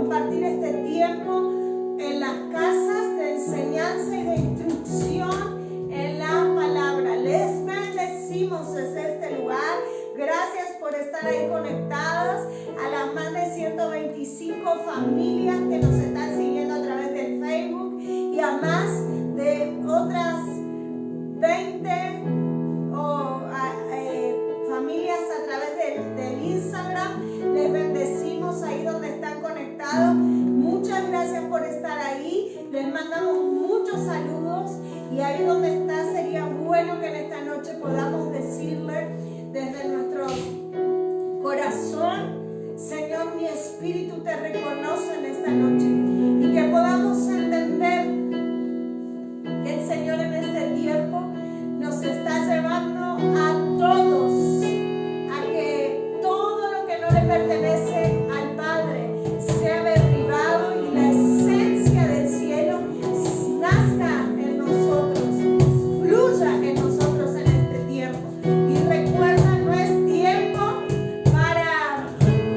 compartir este tiempo en las casas de enseñanza y de instrucción en la palabra. Les bendecimos desde este lugar. Gracias por estar ahí conectadas a las más de 125 familias que nos están siguiendo a través del Facebook y a más de otras 20 familias a través del Instagram. Les bendecimos ahí donde están conectados. Muchas gracias por estar ahí. Les mandamos muchos saludos y ahí donde está sería bueno que en esta noche podamos decirle desde nuestro corazón: Señor, mi espíritu te reconoce en esta noche, y que podamos entender que el Señor en este tiempo nos está llevando a todos a que todo lo que no le pertenece al Padre sea derribado y la esencia del cielo nazca en nosotros, fluya en nosotros en este tiempo. Y recuerda, no es tiempo para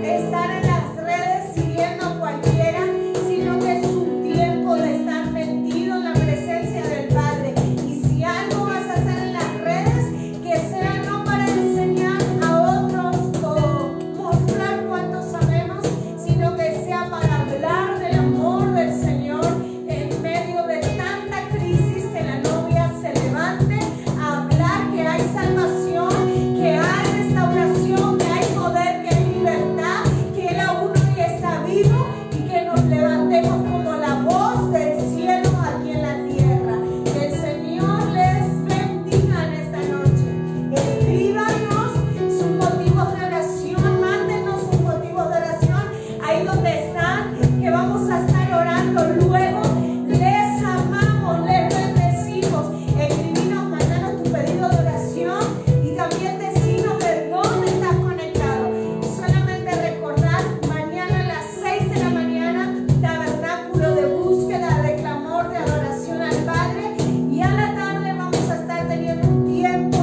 estar en las redes siguiendo a cualquiera, sino que es un tiempo de estar metido en la presencia del Padre. Y si algo vas a hacer en las redes, que sea no para enseñar a otros o mostrar cuánto sabemos, sino que sea para hablar del amor del Señor en medio de tanta crisis, que la novia se levante a hablar que hay salvación, que hay restauración, que hay poder, que hay libertad, que Él aún hoy está vivo, y que nos levantemos como la voz del cielo aquí en la tierra. Que el Señor les bendiga en esta noche. Escríbanos sus motivos de oración, mándenos sus motivos de oración ahí donde están, que vamos a estar orando luego. Les amamos, les bendecimos. Escribinos, mandanos tu pedido de oración y también decinos de dónde estás conectado. Solamente recordar, mañana a las 6 de la mañana, tabernáculo de búsqueda, de clamor, de adoración al Padre. Y a la tarde vamos a estar teniendo un tiempo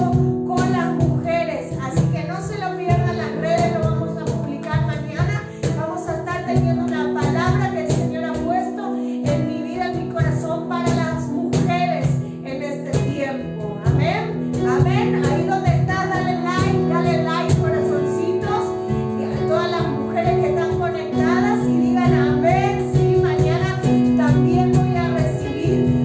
con las mujeres. Así que no se lo pierdan, las redes lo vamos a publicar mañana. Vamos a estar teniendo una palabra que el Señor ha puesto en mi vida, en mi corazón, para las mujeres en este tiempo. Amén, amén. Ahí donde estás, dale like, corazoncitos, y a todas las mujeres que están conectadas, y digan amén. Sí, mañana también voy a recibir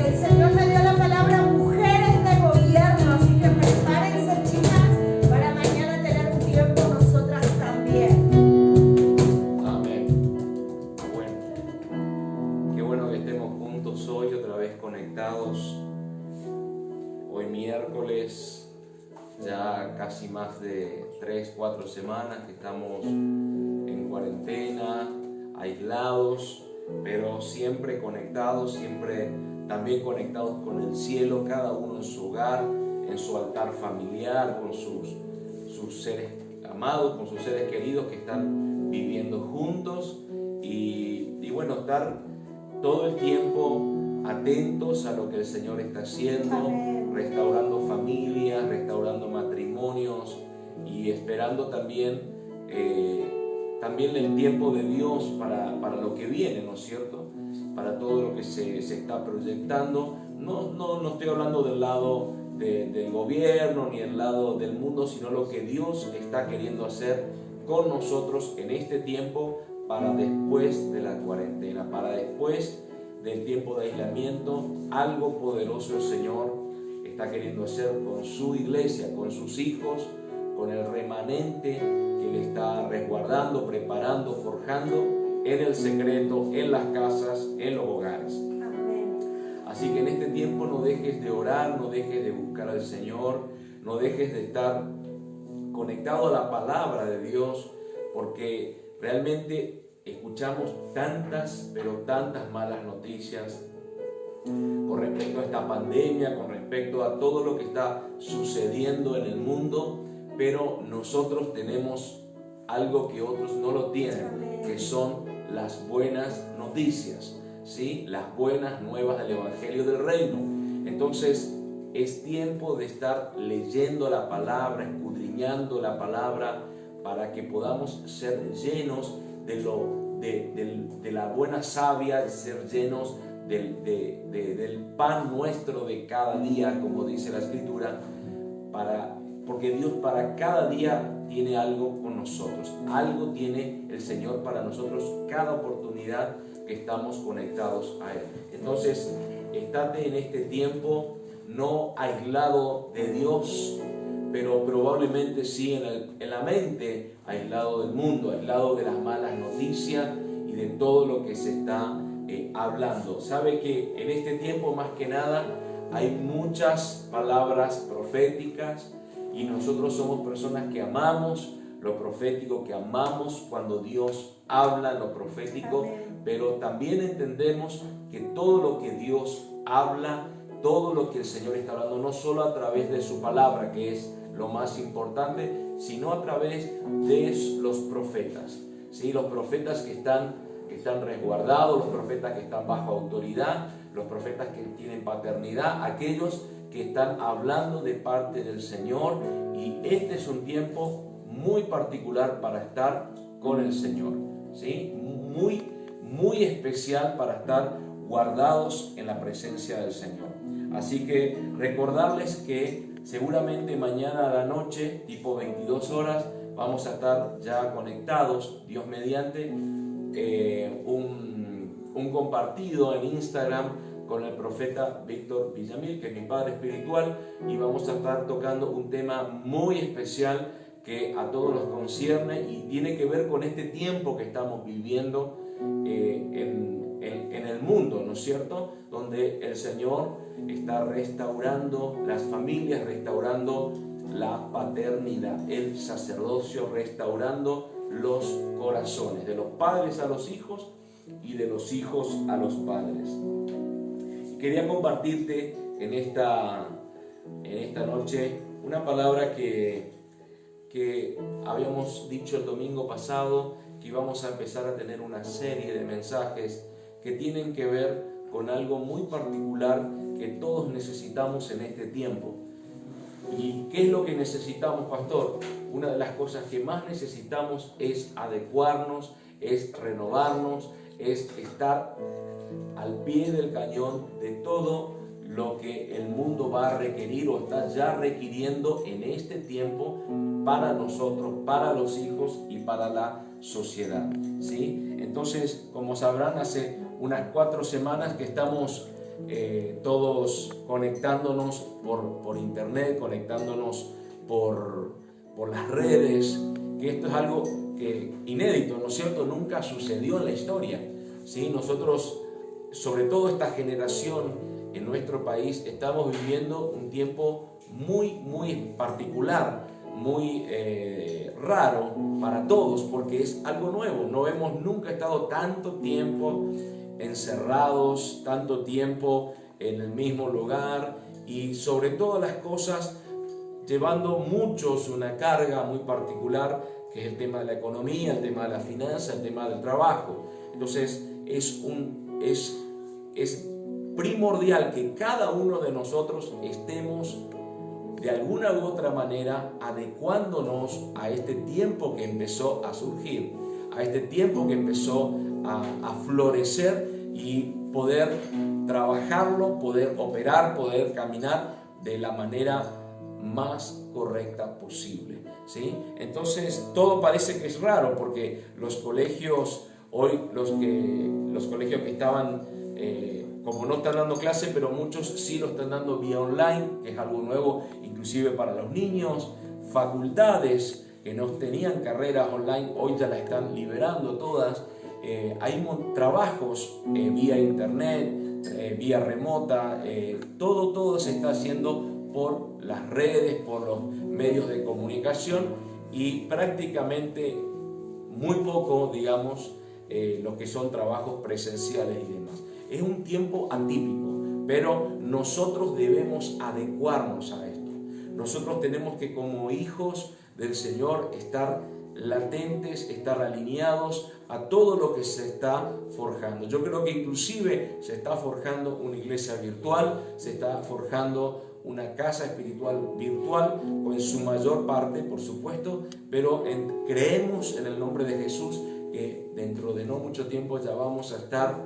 el Señor me dio la palabra mujeres de gobierno, así que prepárense, chicas, para mañana tener un tiempo nosotras también. Amén. Bueno, qué bueno que estemos juntos hoy, otra vez conectados. Hoy miércoles, ya casi más de 3-4 semanas que estamos en cuarentena, aislados, pero siempre conectados, siempre también conectados con el cielo, cada uno en su hogar, en su altar familiar, con sus seres amados, con sus seres queridos que están viviendo juntos, y bueno, estar todo el tiempo atentos a lo que el Señor está haciendo, Amén. restaurando familias, restaurando matrimonios, y esperando también el tiempo de Dios para lo que viene, ¿no es cierto? Para todo lo que se está proyectando. No estoy hablando del lado del gobierno ni del lado del mundo, sino lo que Dios está queriendo hacer con nosotros en este tiempo, para después de la cuarentena, para después del tiempo de aislamiento. Algo poderoso el Señor está queriendo hacer con su iglesia, con sus hijos, con el remanente que le está resguardando, preparando, forjando en el secreto, en las casas, en los hogares. Amén. Así que en este tiempo no dejes de orar, no dejes de buscar al Señor, no dejes de estar conectado a la palabra de Dios, porque realmente escuchamos tantas, pero tantas malas noticias con respecto a esta pandemia, con respecto a todo lo que está sucediendo en el mundo, pero nosotros tenemos algo que otros no lo tienen, que son las buenas noticias, ¿sí? Las buenas nuevas del Evangelio del Reino. Entonces es tiempo de estar leyendo la palabra, escudriñando la palabra, para que podamos ser llenos de de la buena savia, ser llenos del pan nuestro de cada día, como dice la Escritura, porque Dios para cada día tiene algo con nosotros, algo tiene el Señor para nosotros cada oportunidad que estamos conectados a Él. Entonces, estate en este tiempo no aislado de Dios, pero probablemente sí en la mente, aislado del mundo, aislado de las malas noticias y de todo lo que se está hablando. Sabe que en este tiempo más que nada hay muchas palabras proféticas y nosotros somos personas que amamos lo profético, que amamos cuando Dios habla lo profético, pero también entendemos que todo lo que Dios habla, todo lo que el Señor está hablando, no solo a través de su palabra, que es lo más importante, sino a través de los profetas, ¿sí? Los profetas que están resguardados, los profetas que están bajo autoridad, los profetas que tienen paternidad, aquellos que están hablando de parte del Señor, y este es un tiempo muy particular para estar con el Señor, ¿sí? Muy especial para estar guardados en la presencia del Señor. Así que recordarles que seguramente mañana a la noche, tipo 22 horas, vamos a estar ya conectados, Dios mediante, un compartido en Instagram con el profeta Víctor Villamil, que es mi padre espiritual, y vamos a estar tocando un tema muy especial que a todos los concierne y tiene que ver con este tiempo que estamos viviendo en el mundo, ¿no es cierto? Donde el Señor está restaurando las familias, restaurando la paternidad, el sacerdocio, restaurando los corazones, de los padres a los hijos y de los hijos a los padres. Quería compartirte en esta noche una palabra que habíamos dicho el domingo pasado, que íbamos a empezar a tener una serie de mensajes que tienen que ver con algo muy particular que todos necesitamos en este tiempo. ¿Y qué es lo que necesitamos, pastor? Una de las cosas que más necesitamos es adecuarnos, es renovarnos, es estar al pie del cañón de todo lo que el mundo va a requerir o está ya requiriendo en este tiempo para nosotros, para los hijos y para la sociedad, ¿sí? Entonces, como sabrán, hace unas 4 semanas que estamos todos conectándonos por internet, conectándonos por las redes, que esto es algo inédito, ¿no es cierto? Nunca sucedió en la historia, ¿sí? Nosotros, sobre todo esta generación en nuestro país, estamos viviendo un tiempo muy particular, muy raro para todos, porque es algo nuevo. No hemos nunca estado tanto tiempo encerrados, tanto tiempo en el mismo lugar y sobre todas las cosas llevando muchos una carga muy particular, que es el tema de la economía, el tema de la finanza, el tema del trabajo. Entonces es primordial que cada uno de nosotros estemos de alguna u otra manera adecuándonos a este tiempo que empezó a surgir, a este tiempo que empezó a florecer y poder trabajarlo, poder operar, poder caminar de la manera más correcta posible, ¿sí? Entonces todo parece que es raro porque los colegios, hoy los colegios que estaban como no están dando clase, pero muchos sí lo están dando vía online, que es algo nuevo inclusive para los niños. Facultades que no tenían carreras online, hoy ya las están liberando todas. Hay trabajos vía internet, vía remota, todo se está haciendo por las redes, por los medios de comunicación y prácticamente muy poco, digamos, lo que son trabajos presenciales y demás. Es un tiempo atípico, pero nosotros debemos adecuarnos a esto. Nosotros tenemos que, como hijos del Señor, estar latentes, estar alineados a todo lo que se está forjando. Yo creo que inclusive se está forjando una iglesia virtual, se está forjando una casa espiritual virtual, o en su mayor parte, por supuesto, pero creemos en el nombre de Jesús que dentro de no mucho tiempo ya vamos a estar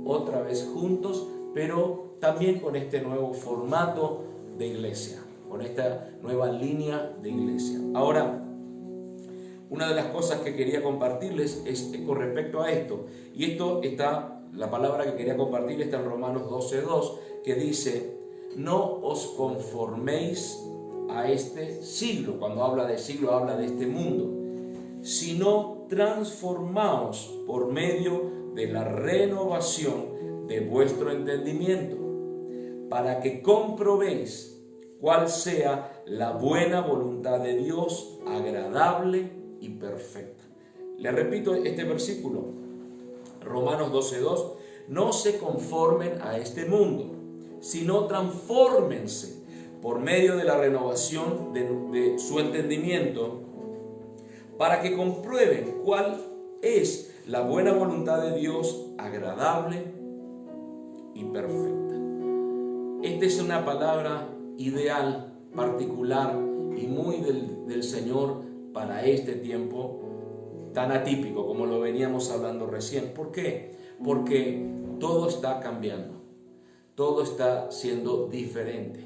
otra vez juntos, pero también con este nuevo formato de iglesia, con esta nueva línea de iglesia. Ahora, una de las cosas que quería compartirles es con respecto a esto, y esto está, la palabra que quería compartir está en Romanos 12:2, que dice: no os conforméis a este siglo. Cuando habla de siglo, habla de este mundo, sino transformaos por medio de la renovación de vuestro entendimiento, para que comprobéis cuál sea la buena voluntad de Dios, agradable y perfecta. Le repito este versículo, Romanos 12:2: no se conformen a este mundo, sino transfórmense por medio de la renovación de su entendimiento, para que comprueben cuál es la buena voluntad de Dios, agradable y perfecta. Esta es una palabra ideal, particular y muy del Señor para este tiempo tan atípico, como lo veníamos hablando recién. ¿Por qué? Porque todo está cambiando, todo está siendo diferente,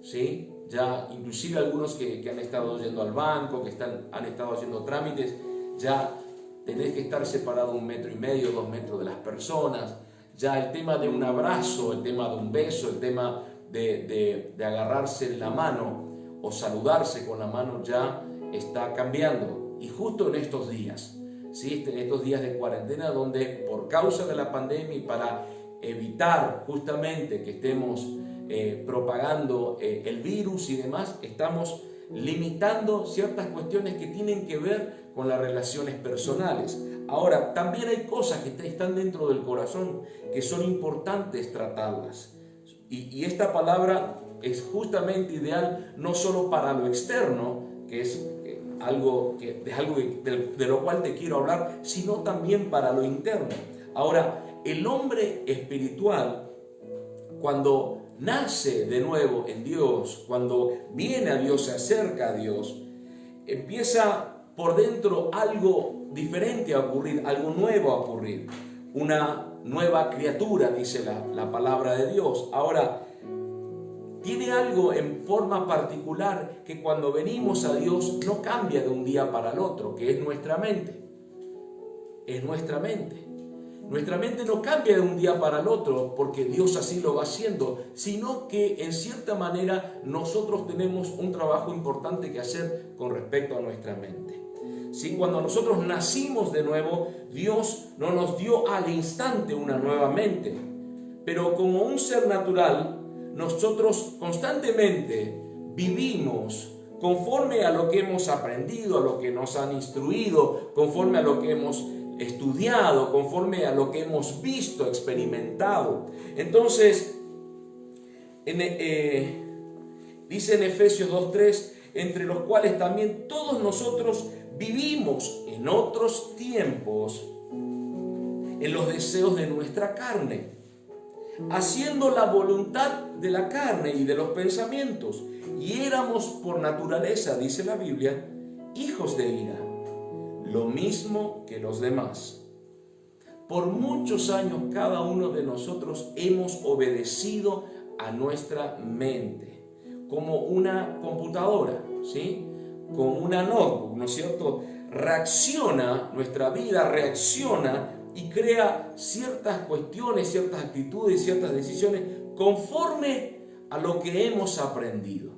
¿sí? Ya inclusive algunos que han estado yendo al banco, que han estado haciendo trámites, ya tenés que estar separado 1,5 metros, 2 metros de las personas. Ya el tema de un abrazo, el tema de un beso, el tema de agarrarse la mano o saludarse con la mano ya está cambiando. Y justo en estos días, ¿sí? En estos días de cuarentena, donde por causa de la pandemia y para evitar justamente que estemos propagando el virus y demás, estamos limitando ciertas cuestiones que tienen que ver con las relaciones personales. Ahora, también hay cosas que están dentro del corazón que son importantes tratarlas. Y esta palabra es justamente ideal no solo para lo externo, que es algo de lo cual te quiero hablar, sino también para lo interno. Ahora, el hombre espiritual, cuando nace de nuevo en Dios, cuando viene a Dios, se acerca a Dios, empieza por dentro algo diferente a ocurrir, algo nuevo a ocurrir, una nueva criatura, dice la palabra de Dios. Ahora, tiene algo en forma particular que cuando venimos a Dios no cambia de un día para el otro, que es nuestra mente. Es nuestra mente. Nuestra mente no cambia de un día para el otro porque Dios así lo va haciendo, sino que en cierta manera nosotros tenemos un trabajo importante que hacer con respecto a nuestra mente. ¿Sí? Cuando nosotros nacimos de nuevo, Dios no nos dio al instante una nueva mente, pero como un ser natural, nosotros constantemente vivimos conforme a lo que hemos aprendido, a lo que nos han instruido, conforme a lo que hemos estudiado, conforme a lo que hemos visto, experimentado. Entonces, dice en Efesios 2:3, entre los cuales también todos nosotros vivimos en otros tiempos en los deseos de nuestra carne, haciendo la voluntad de la carne y de los pensamientos, y éramos por naturaleza, dice la Biblia, hijos de ira, lo mismo que los demás. Por muchos años cada uno de nosotros hemos obedecido a nuestra mente, como una computadora, ¿sí? Como una notebook, ¿no es cierto? Nuestra vida reacciona y crea ciertas cuestiones, ciertas actitudes, ciertas decisiones conforme a lo que hemos aprendido.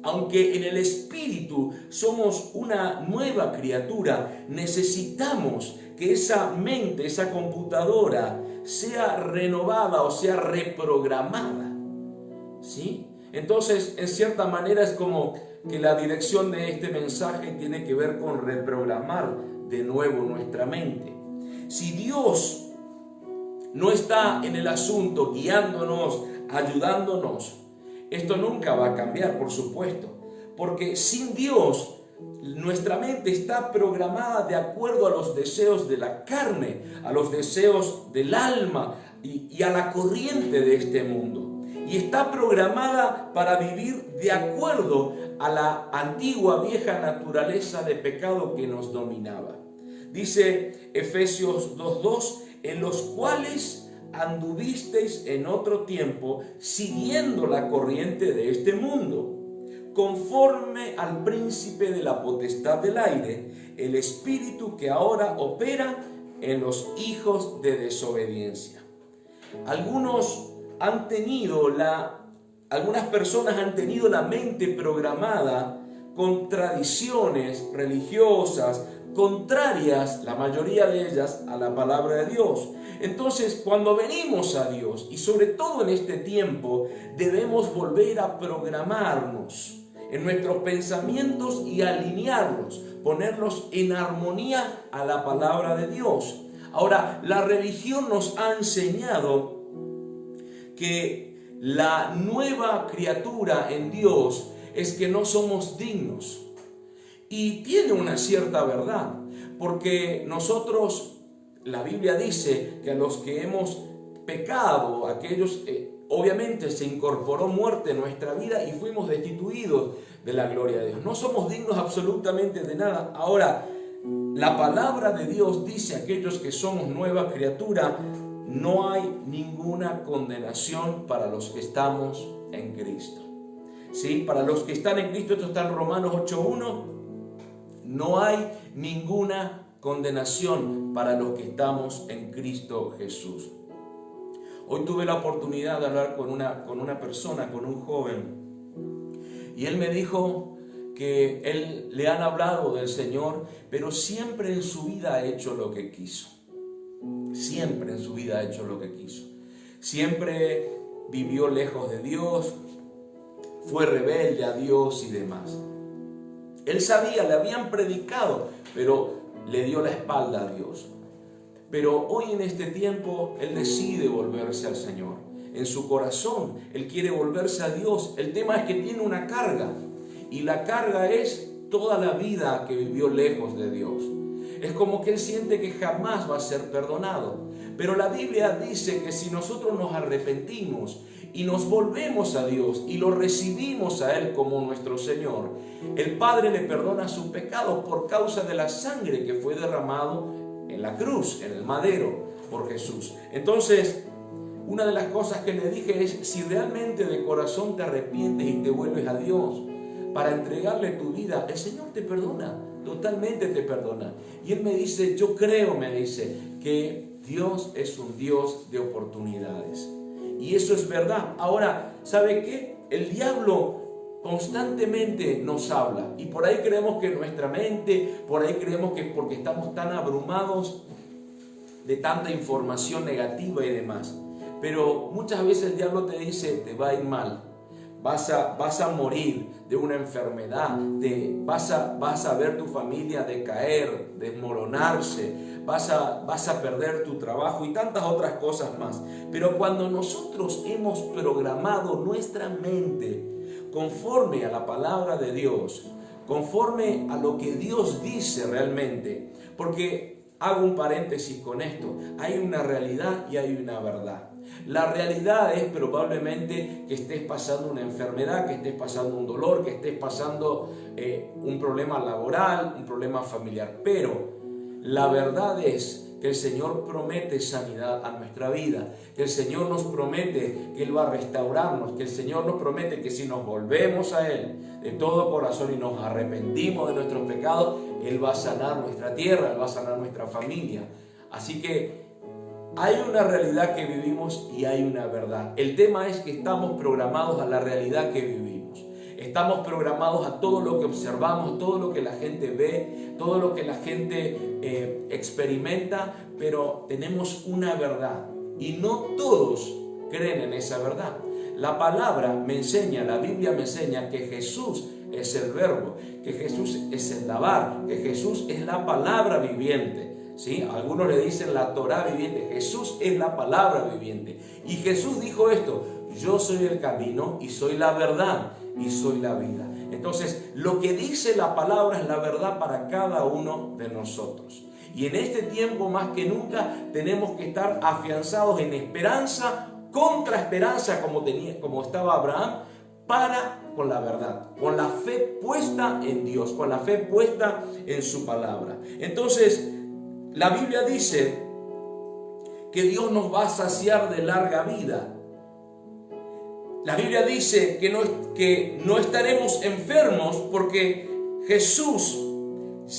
Aunque en el espíritu somos una nueva criatura, necesitamos que esa mente, esa computadora, sea renovada o sea reprogramada, ¿sí? Entonces, en cierta manera es como que la dirección de este mensaje tiene que ver con reprogramar de nuevo nuestra mente. Si Dios no está en el asunto, guiándonos, ayudándonos, esto nunca va a cambiar, por supuesto, porque sin Dios nuestra mente está programada de acuerdo a los deseos de la carne, a los deseos del alma y a la corriente de este mundo. Y está programada para vivir de acuerdo a la antigua vieja naturaleza de pecado que nos dominaba. Dice Efesios 2:2, en los cuales anduvisteis en otro tiempo, siguiendo la corriente de este mundo, conforme al príncipe de la potestad del aire, el espíritu que ahora opera en los hijos de desobediencia. Algunas personas han tenido la mente programada con tradiciones religiosas contrarias, la mayoría de ellas, a la palabra de Dios. Entonces, cuando venimos a Dios, y sobre todo en este tiempo, debemos volver a programarnos en nuestros pensamientos y alinearlos, ponerlos en armonía a la palabra de Dios. Ahora, la religión nos ha enseñado que la nueva criatura en Dios es que no somos dignos. Y tiene una cierta verdad, porque nosotros, la Biblia dice que a los que hemos pecado, aquellos, obviamente se incorporó muerte en nuestra vida y fuimos destituidos de la gloria de Dios. No somos dignos absolutamente de nada. Ahora, la palabra de Dios dice a aquellos que somos nueva criatura, no hay ninguna condenación para los que estamos en Cristo. ¿Sí? Para los que están en Cristo, esto está en Romanos 8:1, no hay ninguna condenación para los que estamos en Cristo Jesús. Hoy tuve la oportunidad de hablar con una persona, con un joven, y él me dijo que él le han hablado del Señor, pero siempre en su vida ha hecho lo que quiso. Siempre en su vida ha hecho lo que quiso. Siempre vivió lejos de Dios, fue rebelde a Dios y demás. Él sabía, le habían predicado, pero le dio la espalda a Dios. Pero hoy en este tiempo, él decide volverse al Señor. En su corazón, él quiere volverse a Dios. El tema es que tiene una carga. Y la carga es toda la vida que vivió lejos de Dios. Es como que él siente que jamás va a ser perdonado. Pero la Biblia dice que si nosotros nos arrepentimos y nos volvemos a Dios y lo recibimos a Él como nuestro Señor, el Padre le perdona sus pecados por causa de la sangre que fue derramado en la cruz, en el madero, por Jesús. Entonces, una de las cosas que le dije es, si realmente de corazón te arrepientes y te vuelves a Dios para entregarle tu vida, el Señor te perdona, totalmente te perdona. Y él me dice, yo creo, me dice, que Dios es un Dios de oportunidades. Y eso es verdad. Ahora, ¿sabe qué? El diablo constantemente nos habla. Y por ahí creemos que nuestra mente, por ahí creemos que porque estamos tan abrumados de tanta información negativa y demás. Pero muchas veces el diablo te dice, te va a ir mal. Vas a morir de una enfermedad, vas a ver tu familia decaer, desmoronarse, vas a perder tu trabajo y tantas otras cosas más. Pero cuando nosotros hemos programado nuestra mente conforme a la palabra de Dios, conforme a lo que Dios dice realmente, porque hago un paréntesis con esto, hay una realidad y hay una verdad. La realidad es probablemente que estés pasando una enfermedad, que estés pasando un dolor, que estés pasando un problema laboral, un problema familiar. Pero la verdad es que el Señor promete sanidad a nuestra vida, que el Señor nos promete que Él va a restaurarnos, que el Señor nos promete que si nos volvemos a Él de todo corazón y nos arrepentimos de nuestros pecados, Él va a sanar nuestra tierra, Él va a sanar nuestra familia. Así que hay una realidad que vivimos y hay una verdad. El tema es que estamos programados a la realidad que vivimos. Estamos programados a todo lo que observamos, todo lo que la gente ve, todo lo que la gente experimenta, pero tenemos una verdad y no todos creen en esa verdad. La palabra me enseña, la Biblia me enseña que Jesús es el verbo, que Jesús es el lavar, que Jesús es la palabra viviente. ¿Sí? Algunos le dicen la Torá viviente. Jesús es la palabra viviente. Y Jesús dijo esto: yo soy el camino y soy la verdad y soy la vida. Entonces, lo que dice la palabra es la verdad para cada uno de nosotros. Y en este tiempo más que nunca tenemos que estar afianzados en esperanza, contra esperanza, como estaba Abraham, con la verdad, con la fe puesta en Dios, con la fe puesta en su palabra. Entonces, la Biblia dice que Dios nos va a saciar de larga vida. La Biblia dice que no estaremos enfermos porque Jesús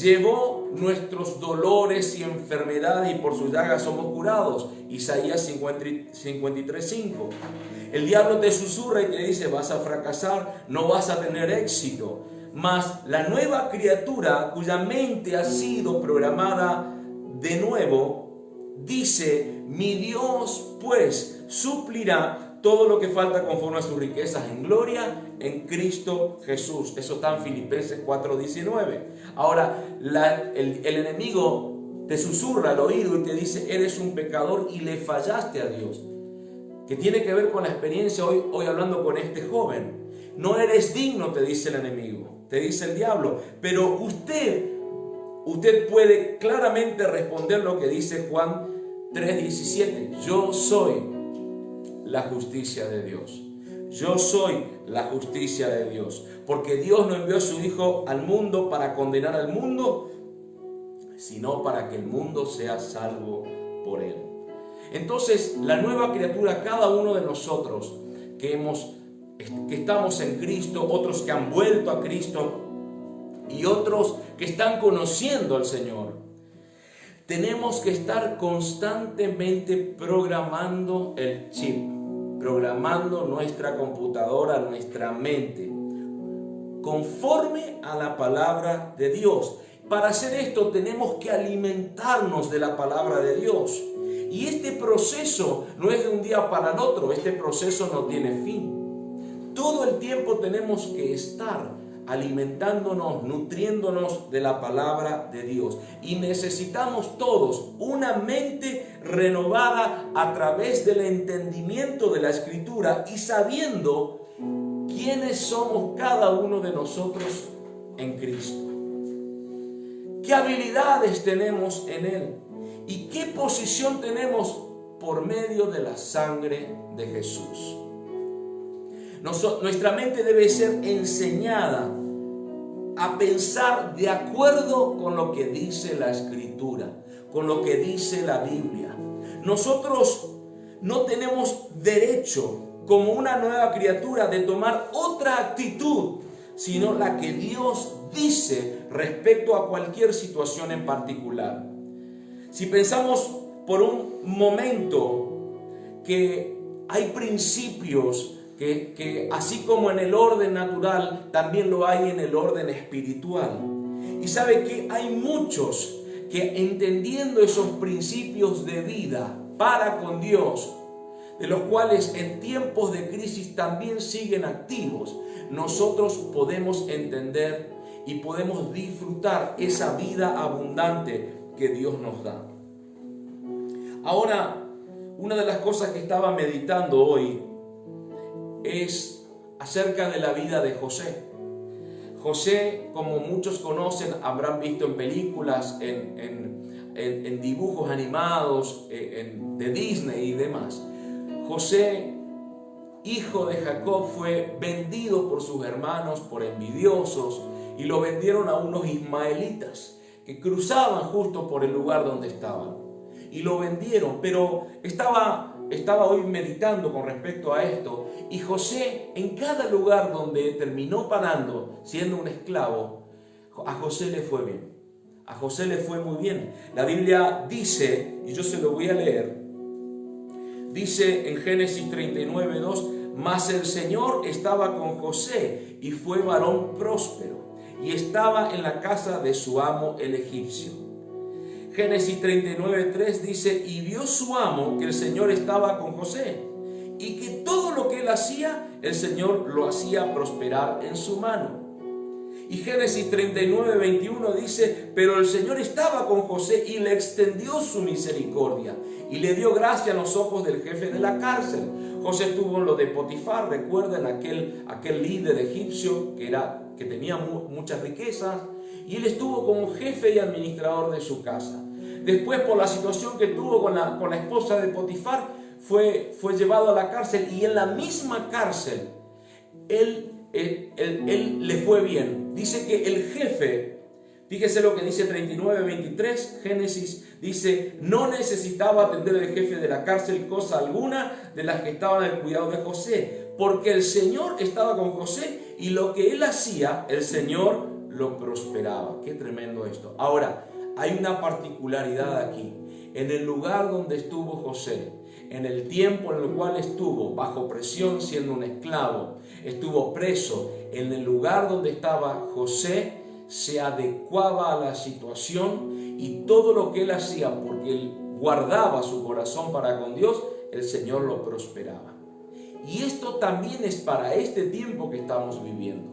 llevó nuestros dolores y enfermedades y por sus llagas somos curados. Isaías 53:5. El diablo te susurra y te dice: vas a fracasar, no vas a tener éxito. Mas la nueva criatura cuya mente ha sido programada de nuevo, dice: mi Dios pues suplirá todo lo que falta conforme a sus riquezas en gloria en Cristo Jesús. Eso está en Filipenses 4:19. Ahora, el enemigo te susurra al oído y te dice: eres un pecador y le fallaste a Dios. Que tiene que ver con la experiencia hoy hablando con este joven. No eres digno, te dice el enemigo, te dice el diablo. Pero usted puede claramente responder lo que dice Juan 3:17. Yo soy la justicia de Dios. Yo soy la justicia de Dios. Porque Dios no envió a su Hijo al mundo para condenar al mundo, sino para que el mundo sea salvo por él. Entonces, la nueva criatura, cada uno de nosotros que estamos en Cristo, otros que han vuelto a Cristo y otros que están conociendo al Señor, tenemos que estar constantemente programando el chip, programando nuestra computadora, nuestra mente, conforme a la palabra de Dios. Para hacer esto tenemos que alimentarnos de la palabra de Dios. Y este proceso no es de un día para el otro, este proceso no tiene fin. Todo el tiempo tenemos que estar alimentándonos, nutriéndonos de la palabra de Dios. Y necesitamos todos una mente renovada a través del entendimiento de la Escritura y sabiendo quiénes somos cada uno de nosotros en Cristo. ¿Qué habilidades tenemos en Él? ¿Y qué posición tenemos por medio de la sangre de Jesús? Nuestra mente debe ser enseñada a pensar de acuerdo con lo que dice la Escritura, con lo que dice la Biblia. Nosotros no tenemos derecho, como una nueva criatura, de tomar otra actitud, sino la que Dios dice respecto a cualquier situación en particular. Si pensamos por un momento que hay principios que así como en el orden natural, también lo hay en el orden espiritual. Y sabe que hay muchos que, entendiendo esos principios de vida para con Dios, de los cuales en tiempos de crisis también siguen activos, nosotros podemos entender y podemos disfrutar esa vida abundante que Dios nos da. Ahora, una de las cosas que estaba meditando hoy es acerca de la vida de José. José, como muchos conocen, habrán visto en películas, en dibujos animados, de Disney y demás. José, hijo de Jacob, fue vendido por sus hermanos, por envidiosos, y lo vendieron a unos ismaelitas que cruzaban justo por el lugar donde estaban. Y lo vendieron, pero estaba hoy meditando con respecto a esto, y José, en cada lugar donde terminó parando, siendo un esclavo, a José le fue bien. A José le fue muy bien. La Biblia dice, y yo se lo voy a leer, dice en Génesis 39:2, mas el Señor estaba con José, y fue varón próspero, y estaba en la casa de su amo el egipcio. Génesis 39:3 dice, y vio su amo que el Señor estaba con José, y que todo lo que él hacía, el Señor lo hacía prosperar en su mano. Y Génesis 39:21 dice, pero el Señor estaba con José y le extendió su misericordia, y le dio gracia en los ojos del jefe de la cárcel. José estuvo en lo de Potifar, recuerden aquel líder egipcio que tenía muchas riquezas, y él estuvo como jefe y administrador de su casa. Después, por la situación que tuvo con la esposa de Potifar, fue llevado a la cárcel, y en la misma cárcel él le fue bien. Dice que el jefe Fíjese lo que dice 39:23, Génesis dice: no necesitaba atender el jefe de la cárcel cosa alguna de las que estaban al cuidado de José, porque el Señor estaba con José y lo que él hacía, el Señor lo prosperaba. Qué tremendo esto. Ahora, hay una particularidad aquí. En el lugar donde estuvo José, en el tiempo en el cual estuvo bajo presión siendo un esclavo, estuvo preso, en el lugar donde estaba José, se adecuaba a la situación, y todo lo que él hacía, porque él guardaba su corazón para con Dios, el Señor lo prosperaba. Y esto también es para este tiempo que estamos viviendo.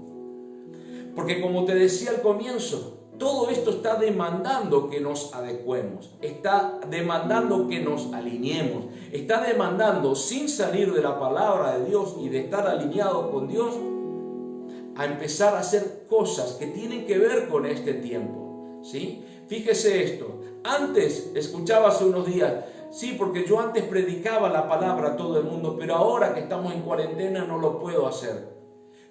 Porque como te decía al comienzo, todo esto está demandando que nos adecuemos, está demandando que nos alineemos, está demandando, sin salir de la palabra de Dios y de estar alineados con Dios, a empezar a hacer cosas que tienen que ver con este tiempo, ¿sí? Fíjese esto. Antes, escuchaba hace unos días, sí, porque yo antes predicaba la palabra a todo el mundo, pero ahora que estamos en cuarentena no lo puedo hacer.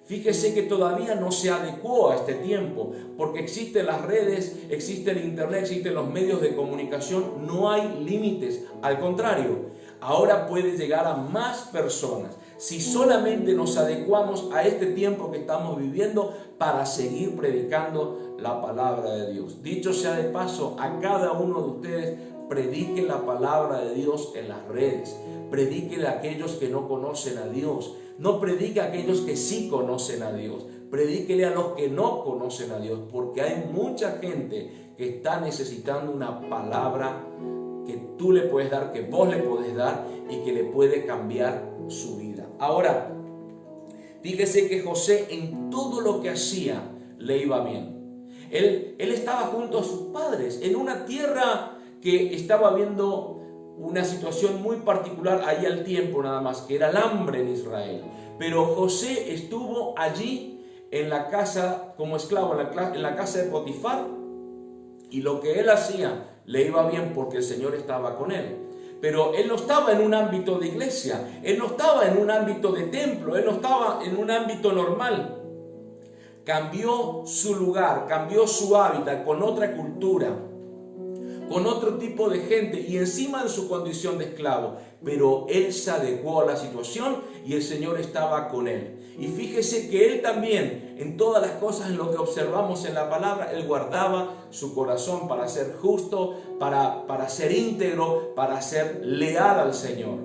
Fíjese que todavía no se adecuó a este tiempo, porque existen las redes, existe el internet, existen los medios de comunicación, no hay límites. Al contrario, ahora puede llegar a más personas si solamente nos adecuamos a este tiempo que estamos viviendo para seguir predicando la palabra de Dios. Dicho sea de paso, a cada uno de ustedes, predique la palabra de Dios en las redes, predíquele a aquellos que no conocen a Dios. No predique a aquellos que sí conocen a Dios, predíquele a los que no conocen a Dios, porque hay mucha gente que está necesitando una palabra que tú le puedes dar, que vos le podés dar y que le puede cambiar su vida. Ahora, fíjese que José en todo lo que hacía le iba bien. Él estaba junto a sus padres en una tierra que estaba viendo una situación muy particular ahí al tiempo nada más, que era el hambre en Israel. Pero José estuvo allí en la casa como esclavo, en la casa de Potifar, y lo que él hacía le iba bien porque el Señor estaba con él. Pero él no estaba en un ámbito de iglesia, él no estaba en un ámbito de templo, él no estaba en un ámbito normal. Cambió su lugar, cambió su hábitat con otra cultura, con otro tipo de gente y encima de su condición de esclavo, pero él se adecuó a la situación y el Señor estaba con él. Y fíjese que él también, en todas las cosas en lo que observamos en la palabra, él guardaba su corazón para ser justo, para ser íntegro, para ser leal al Señor,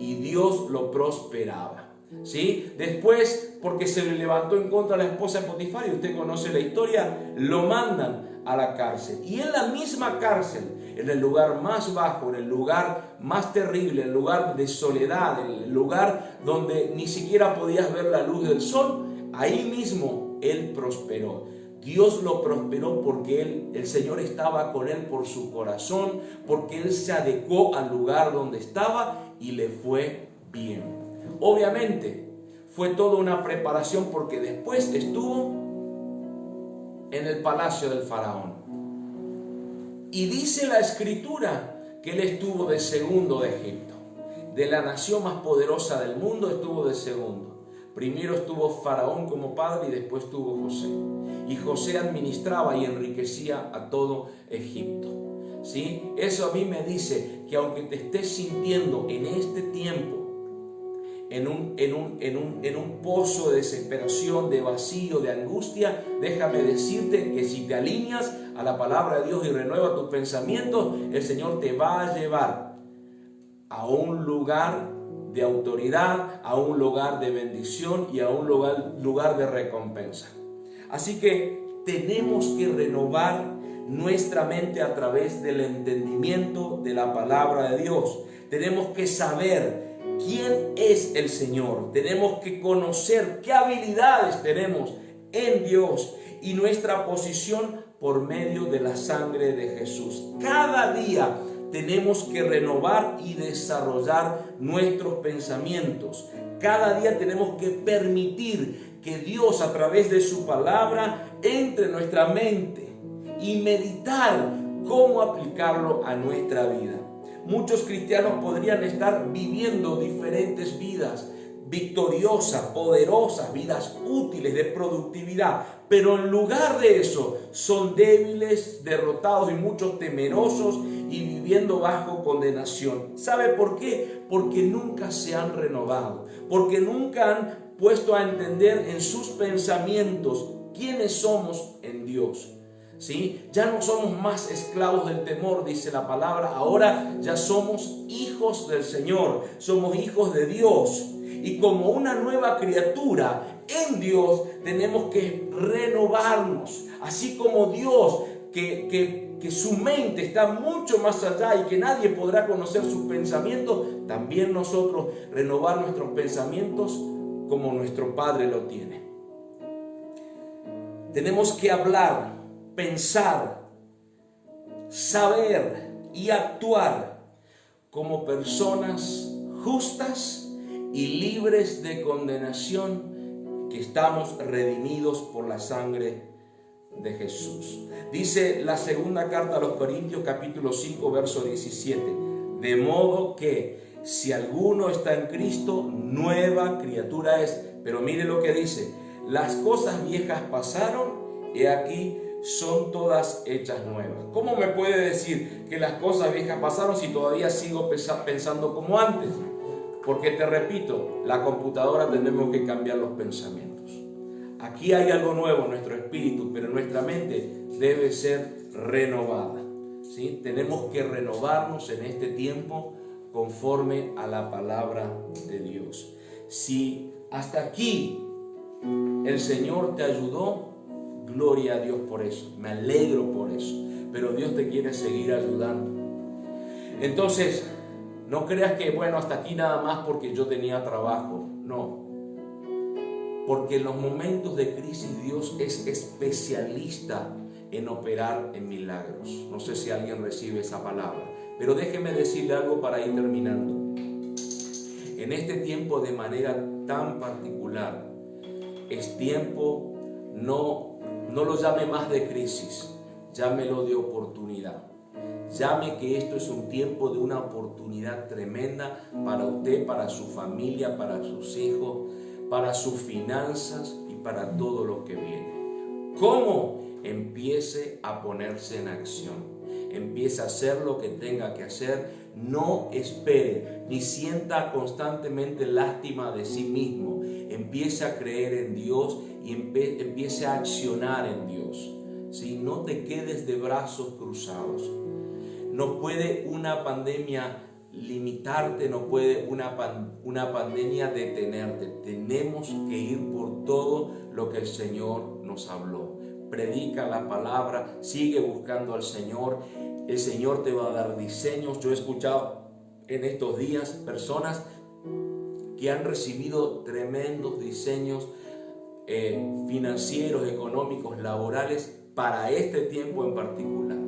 y Dios lo prosperaba, ¿sí? Después, porque se le levantó en contra de la esposa de Potifar, y usted conoce la historia, lo mandan a la cárcel. Y en la misma cárcel, en el lugar más bajo, en el lugar más terrible, en el lugar de soledad, en el lugar donde ni siquiera podías ver la luz del sol, ahí mismo él prosperó. Dios lo prosperó porque el Señor estaba con él por su corazón, porque él se adecuó al lugar donde estaba y le fue bien. Obviamente fue toda una preparación, porque después estuvo en el palacio del faraón. Y dice la escritura que él estuvo de segundo de Egipto. De la nación más poderosa del mundo estuvo de segundo. Primero estuvo Faraón como padre y después estuvo José. Y José administraba y enriquecía a todo Egipto, ¿sí? Eso a mí me dice que aunque te estés sintiendo en este tiempo en un pozo de desesperación, de vacío, de angustia, déjame decirte que si te alineas a la palabra de Dios y renueva tus pensamientos, el Señor te va a llevar a un lugar de autoridad, a un lugar de bendición y a un lugar de recompensa. Así que tenemos que renovar nuestra mente a través del entendimiento de la palabra de Dios. Tenemos que saber quién es el Señor. Tenemos que conocer qué habilidades tenemos en Dios y nuestra posición por medio de la sangre de Jesús. Cada día tenemos que renovar y desarrollar nuestros pensamientos. Cada día tenemos que permitir que Dios, a través de su palabra, entre en nuestra mente y meditar cómo aplicarlo a nuestra vida. Muchos cristianos podrían estar viviendo diferentes vidas, victoriosas, poderosas, vidas útiles, de productividad. Pero en lugar de eso, son débiles, derrotados y muchos temerosos y viviendo bajo condenación. ¿Sabe por qué? Porque nunca se han renovado, porque nunca han puesto a entender en sus pensamientos quiénes somos en Dios. ¿Sí? Ya no somos más esclavos del temor, dice la palabra. Ahora ya somos hijos del Señor, somos hijos de Dios. Y como una nueva criatura en Dios tenemos que renovarnos. Así como Dios, que su mente está mucho más allá y que nadie podrá conocer sus pensamientos, también nosotros renovar nuestros pensamientos como nuestro Padre lo tiene. Tenemos que hablar, pensar, saber y actuar como personas justas y libres de condenación, que estamos redimidos por la sangre de Jesús. Dice la segunda carta a los Corintios, capítulo 5, verso 17: de modo que si alguno está en Cristo, nueva criatura es. Pero mire lo que dice: las cosas viejas pasaron, he aquí son todas hechas nuevas. ¿Cómo me puede decir que las cosas viejas pasaron si todavía sigo pensando como antes? Porque te repito, la computadora tenemos que cambiar los pensamientos. Aquí hay algo nuevo en nuestro espíritu, pero nuestra mente debe ser renovada. ¿Sí? Tenemos que renovarnos en este tiempo conforme a la palabra de Dios. Si hasta aquí el Señor te ayudó, gloria a Dios por eso. Me alegro por eso. Pero Dios te quiere seguir ayudando. Entonces, no creas que, bueno, hasta aquí nada más porque yo tenía trabajo. No. Porque en los momentos de crisis Dios es especialista en operar en milagros. No sé si alguien recibe esa palabra. Pero déjeme decirle algo para ir terminando. En este tiempo de manera tan particular, es tiempo, no lo llame más de crisis, llámelo de oportunidad. Llame que esto es un tiempo de una oportunidad tremenda para usted, para su familia, para sus hijos, para sus finanzas y para todo lo que viene. ¿Cómo? Empiece a ponerse en acción. Empiece a hacer lo que tenga que hacer. No espere ni sienta constantemente lástima de sí mismo. Empiece a creer en Dios y empiece a accionar en Dios. ¿Sí? No te quedes de brazos cruzados. No puede una pandemia limitarte, no puede una pandemia detenerte. Tenemos que ir por todo lo que el Señor nos habló. Predica la palabra, sigue buscando al Señor. El Señor te va a dar diseños. Yo he escuchado en estos días personas que han recibido tremendos diseños financieros, económicos, laborales para este tiempo en particular.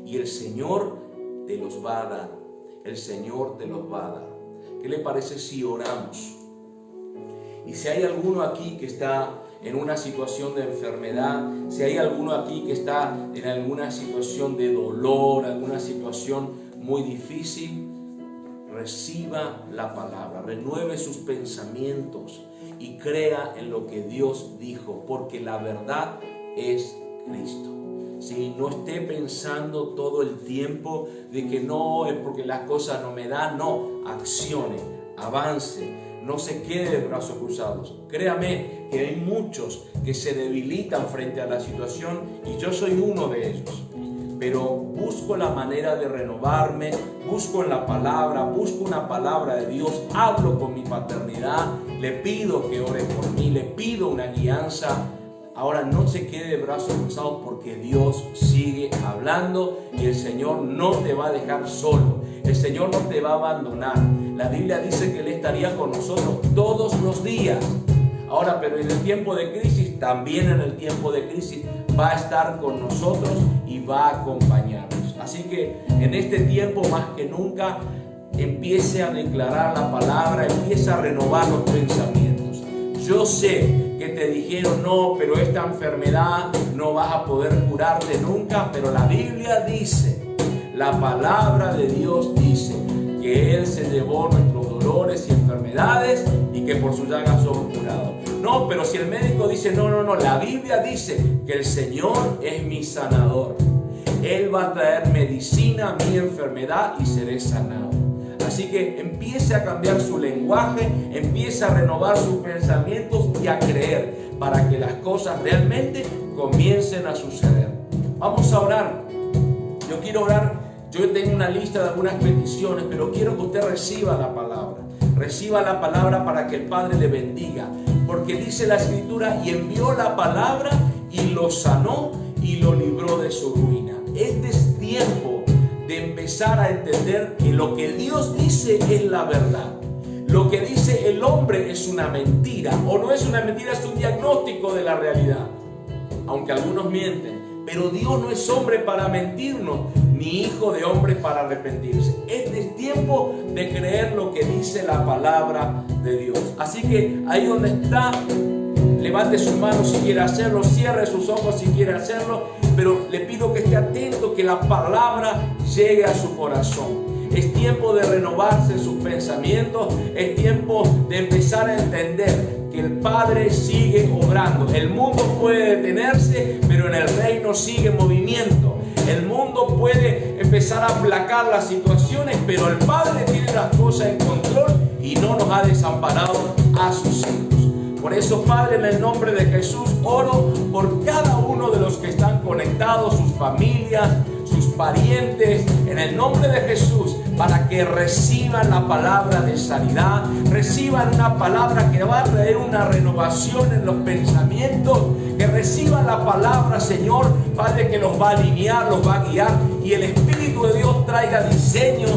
Y el Señor te los va a dar. El Señor te los va a dar. ¿Qué le parece si oramos? Y si hay alguno aquí que está en una situación de enfermedad, si hay alguno aquí que está en alguna situación de dolor, alguna situación muy difícil, reciba la palabra, renueve sus pensamientos y crea en lo que Dios dijo, porque la verdad es Cristo. Si no esté pensando todo el tiempo de que no, es porque las cosas no me dan, no, accione, avance. No se quede de brazos cruzados. Créame que hay muchos que se debilitan frente a la situación y yo soy uno de ellos. Pero busco la manera de renovarme, busco en la palabra, busco una palabra de Dios, hablo con mi paternidad, le pido que ore por mí, le pido una guianza. Ahora no se quede de brazos cruzados porque Dios sigue hablando y el Señor no te va a dejar solo. El Señor no te va a abandonar. La Biblia dice que Él estaría con nosotros todos los días. Ahora, pero en el tiempo de crisis, también en el tiempo de crisis, va a estar con nosotros y va a acompañarnos. Así que en este tiempo más que nunca, empiece a declarar la palabra, empiece a renovar los pensamientos. Yo sé que te dijeron, no, pero esta enfermedad no vas a poder curarte nunca, pero la Biblia dice, la palabra de Dios dice que Él se llevó nuestros dolores dolores y enfermedades y que por sus llagas somos curados. No, pero si el médico dice no, la Biblia dice que el Señor es mi sanador. Él va a traer medicina a mi enfermedad y seré sanado. Así que empiece a cambiar su lenguaje, empiece a renovar sus pensamientos y a creer para que las cosas realmente comiencen a suceder. Vamos a orar. Yo quiero orar. Yo tengo una lista de algunas peticiones, pero quiero que usted reciba la palabra. Reciba la palabra para que el Padre le bendiga. Porque dice la Escritura, y envió la palabra y lo sanó y lo libró de su ruina. Este es tiempo de empezar a entender que lo que Dios dice es la verdad. Lo que dice el hombre es una mentira, o no es una mentira, es un diagnóstico de la realidad. Aunque algunos mienten, pero Dios no es hombre para mentirnos, ni hijo de hombre para arrepentirse. Este es tiempo de creer lo que dice la palabra de Dios. Así que ahí donde está, levante su mano si quiere hacerlo, cierre sus ojos si quiere hacerlo, pero le pido que esté atento, que la palabra llegue a su corazón. Es tiempo de renovarse sus pensamientos, es tiempo de empezar a entender que el Padre sigue obrando. El mundo puede detenerse, pero en el reino sigue movimiento. El mundo puede empezar a aplacar las situaciones, pero el Padre tiene las cosas en control y no nos ha desamparado a sus hijos. Por eso, Padre, en el nombre de Jesús, oro por cada uno de los que están conectados, sus familias, sus parientes, en el nombre de Jesús, para que reciban la palabra de sanidad, reciban una palabra que va a traer una renovación en los pensamientos, que reciban la palabra, Señor, Padre, que los va a alinear, los va a guiar, y el Espíritu de Dios traiga diseños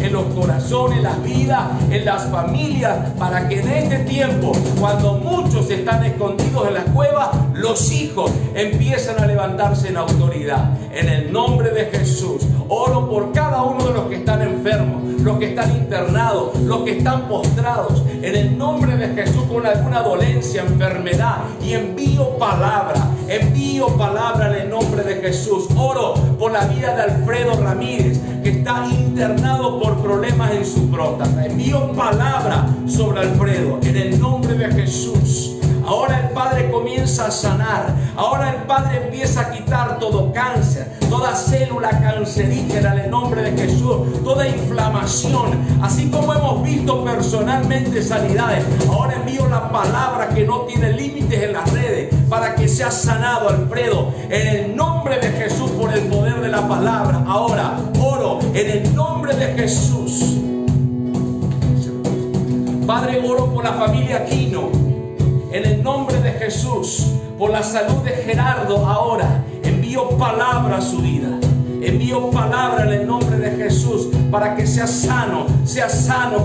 en los corazones, en las vidas, en las familias, para que en este tiempo, cuando muchos están escondidos en las cuevas, los hijos empiezan a levantarse en autoridad. En el nombre de Jesús, oro por cada uno de los que están enfermos, los que están internados, los que están postrados, en el nombre de Jesús, con alguna dolencia, enfermedad, y envío palabra en el nombre de Jesús. Oro por la vida de Alfredo Ramírez, que está internado por problemas en su próstata. Envío palabra sobre Alfredo en el nombre de Jesús. Ahora el Padre comienza a sanar. Ahora el Padre empieza a quitar todo cáncer, toda célula cancerígena en el nombre de Jesús, toda inflamación. Así como hemos visto personalmente sanidades, ahora envío la palabra que no tiene límites en las redes para que sea sanado Alfredo en el nombre de Jesús por el poder de la palabra. Ahora oro en el nombre de Jesús. Padre, oro por la familia Aquino. En el nombre de Jesús, por la salud de Gerardo, ahora envío palabra a su vida. Envío palabra en el nombre de Jesús para que sea sano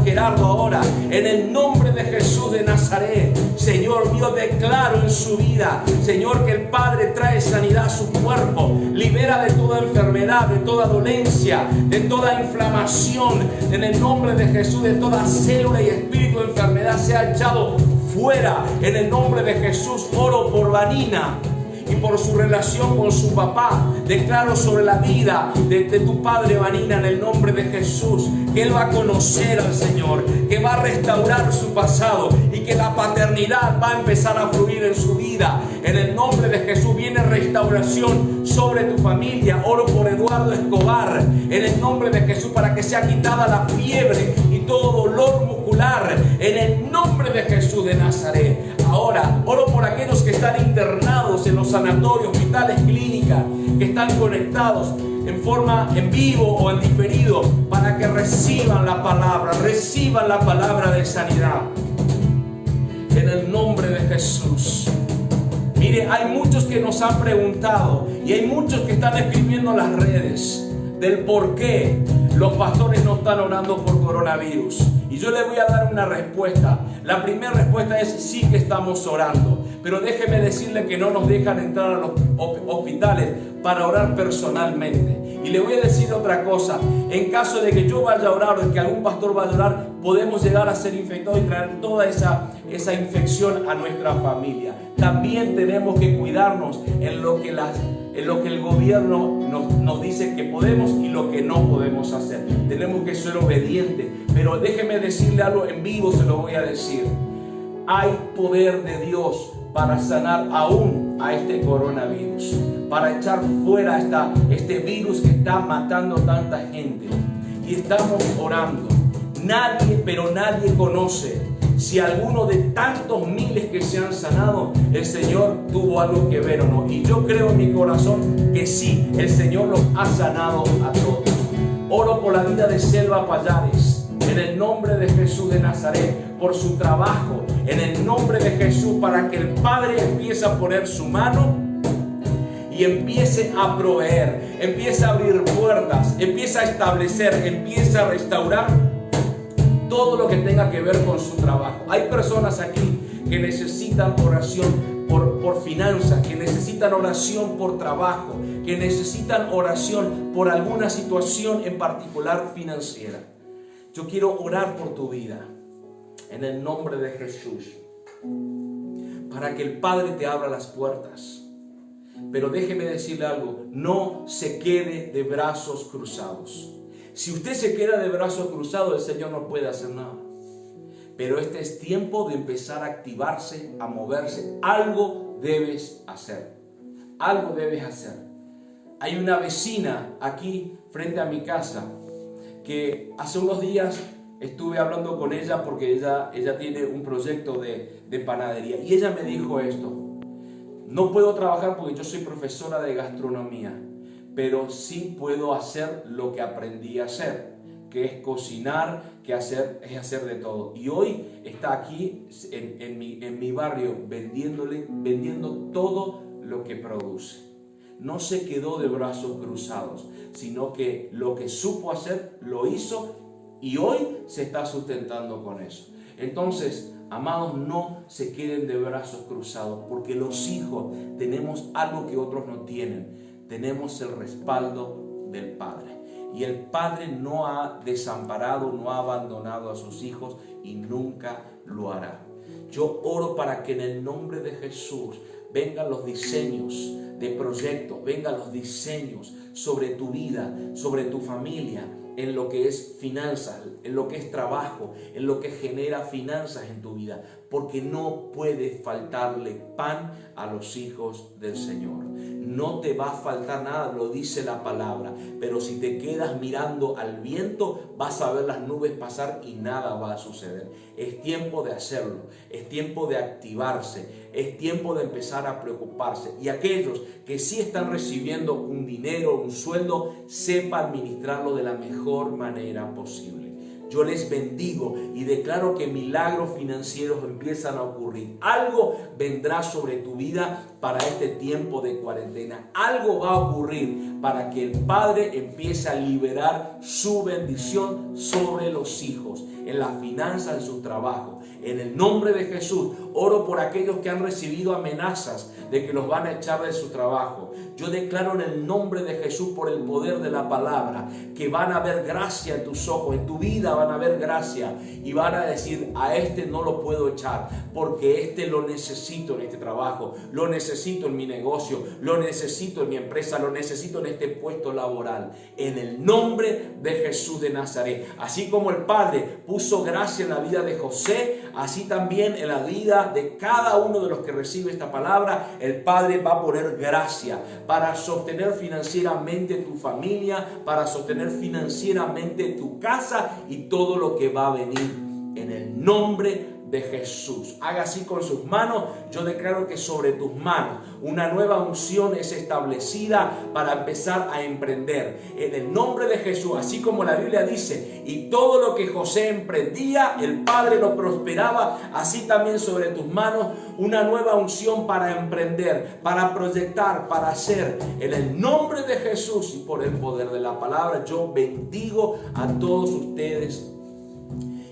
Gerardo ahora. En el nombre de Jesús de Nazaret, Señor, yo declaro en su vida, Señor, que el Padre trae sanidad a su cuerpo, libera de toda enfermedad, de toda dolencia, de toda inflamación. En el nombre de Jesús, de toda célula y espíritu de enfermedad sea echado fuera. En el nombre de Jesús, oro por Vanina y por su relación con su papá. Declaro sobre la vida de tu padre Vanina, en el nombre de Jesús, que él va a conocer al Señor, que va a restaurar su pasado y que la paternidad va a empezar a fluir en su vida. En el nombre de Jesús viene restauración sobre tu familia. Oro por Eduardo Escobar, en el nombre de Jesús, para que sea quitada la fiebre y todo dolor muscular, en el nombre de Jesús de Nazaret. Ahora oro por aquellos que están internados en los sanatorios, hospitales, clínicas, que están conectados en vivo o en diferido, para que reciban la palabra de sanidad en el nombre de Jesús. Mire, hay muchos que nos han preguntado y hay muchos que están escribiendo en las redes del por qué los pastores no están orando por coronavirus. Y yo le voy a dar una respuesta. La primera respuesta es sí, que estamos orando. Pero déjeme decirle que no nos dejan entrar a los hospitales para orar personalmente. Y le voy a decir otra cosa. En caso de que yo vaya a orar o de que algún pastor vaya a orar, podemos llegar a ser infectados y traer toda esa infección a nuestra familia. También tenemos que cuidarnos en lo que en lo que el gobierno nos dice que podemos y lo que no podemos hacer. Tenemos que ser obedientes. Pero déjeme decirle algo en vivo, se lo voy a decir. Hay poder de Dios para sanar aún a este coronavirus, para echar fuera este virus que está matando a tanta gente. Y estamos orando. Nadie, pero nadie conoce si alguno de tantos miles que se han sanado, el Señor tuvo algo que ver o no. Y yo creo en mi corazón que sí, el Señor los ha sanado a todos. Oro por la vida de Selva Pallares, en el nombre de Jesús de Nazaret, por su trabajo, en el nombre de Jesús, para que el Padre empiece a poner su mano y empiece a proveer, empiece a abrir puertas, empiece a establecer, empiece a restaurar todo lo que tenga que ver con su trabajo. Hay personas aquí que necesitan oración por finanzas, que necesitan oración por trabajo, que necesitan oración por alguna situación en particular financiera. Yo quiero orar por tu vida en el nombre de Jesús, para que el Padre te abra las puertas. Pero déjeme decirle algo, no se quede de brazos cruzados. Si usted se queda de brazos cruzados, el Señor no puede hacer nada. Pero este es tiempo de empezar a activarse, a moverse. Algo debes hacer. Algo debes hacer. Hay una vecina aquí frente a mi casa que hace unos días estuve hablando con ella porque ella tiene un proyecto de panadería. Y ella me dijo esto: no puedo trabajar porque yo soy profesora de gastronomía, pero sí puedo hacer lo que aprendí a hacer, que es cocinar, es hacer de todo. Y hoy está aquí en mi barrio vendiendo todo lo que produce. No se quedó de brazos cruzados, sino que lo que supo hacer, lo hizo y hoy se está sustentando con eso. Entonces, amados, no se queden de brazos cruzados, porque los hijos tenemos algo que otros no tienen. Tenemos el respaldo del Padre. Y el Padre no ha desamparado, no ha abandonado a sus hijos y nunca lo hará. Yo oro para que en el nombre de Jesús vengan los diseños de proyectos, vengan los diseños sobre tu vida, sobre tu familia, en lo que es finanzas, en lo que es trabajo, en lo que genera finanzas en tu vida, porque no puede faltarle pan a los hijos del Señor. No te va a faltar nada, lo dice la palabra, pero si te quedas mirando al viento, vas a ver las nubes pasar y nada va a suceder. Es tiempo de hacerlo, es tiempo de activarse, es tiempo de empezar a preocuparse. Y aquellos que sí están recibiendo un dinero, un sueldo, sepan administrarlo de la mejor manera posible. Yo les bendigo y declaro que milagros financieros empiezan a ocurrir. Algo vendrá sobre tu vida para este tiempo de cuarentena. Algo va a ocurrir para que el Padre empiece a liberar su bendición sobre los hijos, en las finanzas, en su trabajo. En el nombre de Jesús, oro por aquellos que han recibido amenazas de que los van a echar de su trabajo. Yo declaro en el nombre de Jesús, por el poder de la palabra, que van a ver gracia en tus ojos, en tu vida van a ver gracia y van a decir: a este no lo puedo echar porque este lo necesito en este trabajo, lo necesito en mi negocio, lo necesito en mi empresa, lo necesito en este puesto laboral. En el nombre de Jesús de Nazaret. Así como el Padre puso gracia en la vida de José, así también en la vida de cada uno de los que recibe esta palabra, el Padre va a poner gracia para sostener financieramente tu familia, para sostener financieramente tu casa y todo lo que va a venir en el nombre de Jesús. Haga así con sus manos. Yo declaro que sobre tus manos una nueva unción es establecida para empezar a emprender en el nombre de Jesús, así como la Biblia dice: y todo lo que José emprendía, el Padre lo prosperaba. Así también sobre tus manos una nueva unción para emprender, para proyectar, para hacer, en el nombre de Jesús. Y por el poder de la palabra, yo bendigo a todos ustedes.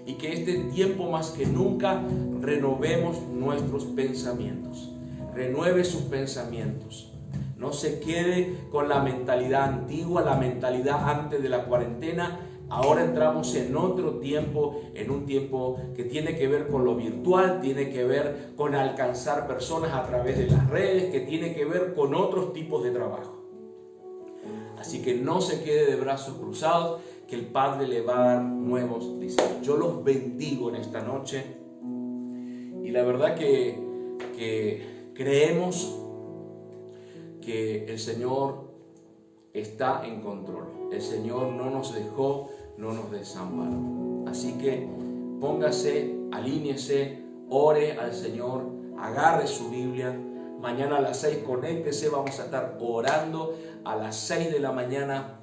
Y que este tiempo más que nunca renovemos nuestros pensamientos. Renueve sus pensamientos. No se quede con la mentalidad antigua, la mentalidad antes de la cuarentena. Ahora entramos en otro tiempo, en un tiempo que tiene que ver con lo virtual, tiene que ver con alcanzar personas a través de las redes, que tiene que ver con otros tipos de trabajo. Así que no se quede de brazos cruzados, que el Padre le va a dar nuevos deseos. Yo los bendigo en esta noche y la verdad que creemos que el Señor está en control. El Señor no nos dejó, no nos desamparó. Así que póngase, alíñese, ore al Señor, agarre su Biblia. Mañana a las 6 conéctese, vamos a estar orando a las 6 de la mañana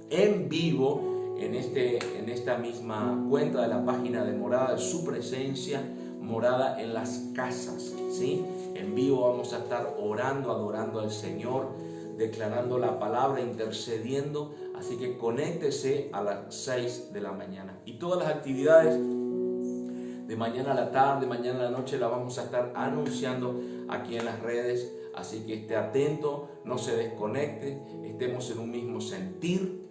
en vivo en esta misma cuenta de la página de Morada de Su Presencia, Morada en las Casas, ¿sí? En vivo vamos a estar orando, adorando al Señor, declarando la palabra, intercediendo. Así que conéctese a las 6 de la mañana. Y todas las actividades de mañana a la tarde, mañana a la noche, la vamos a estar anunciando aquí en las redes. Así que esté atento, no se desconecte, estemos en un mismo sentir,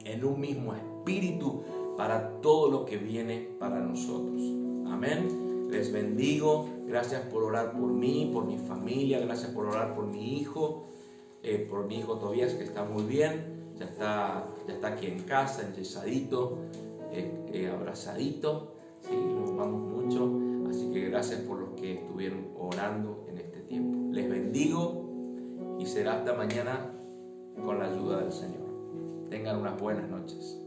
en un mismo espíritu para todo lo que viene para nosotros. Amén. Les bendigo. Gracias por orar por mí, por mi familia. Gracias por orar por mi hijo Tobías, que está muy bien. Ya está aquí en casa, enyesadito, abrazadito. Sí, lo amamos mucho. Así que gracias por los que estuvieron orando en este tiempo. Les bendigo y será hasta mañana con la ayuda del Señor. Tengan unas buenas noches.